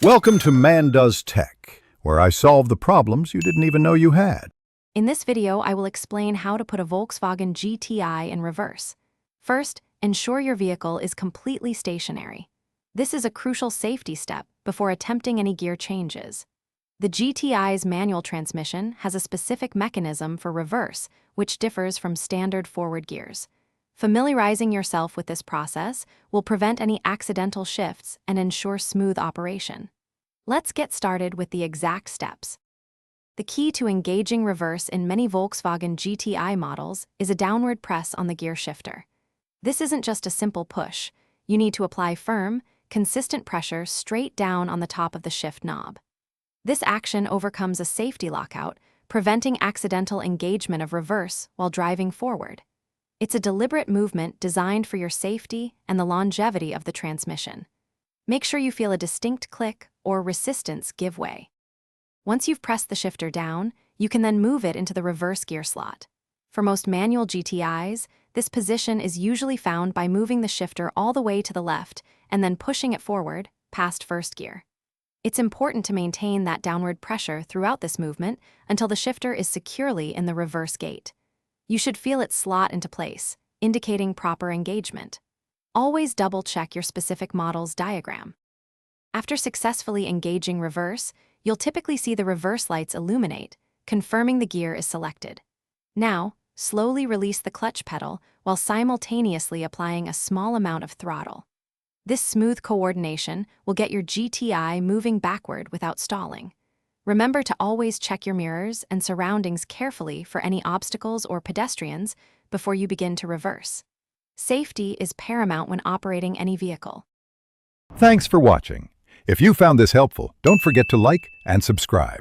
Welcome to Man Does Tech, where I solve the problems you didn't even know you had. In this video, I will explain how to put a Volkswagen GTI in reverse. First, ensure your vehicle is completely stationary. This is a crucial safety step before attempting any gear changes. The GTI's manual transmission has a specific mechanism for reverse, which differs from standard forward gears. Familiarizing yourself with this process will prevent any accidental shifts and ensure smooth operation. Let's get started with the exact steps. The key to engaging reverse in many Volkswagen GTI models is a downward press on the gear shifter. This isn't just a simple push. You need to apply firm, consistent pressure straight down on the top of the shift knob. This action overcomes a safety lockout, preventing accidental engagement of reverse while driving forward. It's a deliberate movement designed for your safety and the longevity of the transmission. Make sure you feel a distinct click or resistance give way. Once you've pressed the shifter down, you can then move it into the reverse gear slot. For most manual GTIs, this position is usually found by moving the shifter all the way to the left and then pushing it forward, past first gear. It's important to maintain that downward pressure throughout this movement until the shifter is securely in the reverse gate. You should feel it slot into place, indicating proper engagement. Always double-check your specific model's diagram. After successfully engaging reverse, you'll typically see the reverse lights illuminate, confirming the gear is selected. Now, slowly release the clutch pedal while simultaneously applying a small amount of throttle. This smooth coordination will get your GTI moving backward without stalling. Remember to always check your mirrors and surroundings carefully for any obstacles or pedestrians before you begin to reverse. Safety is paramount when operating any vehicle. Thanks for watching. If you found this helpful, don't forget to like and subscribe.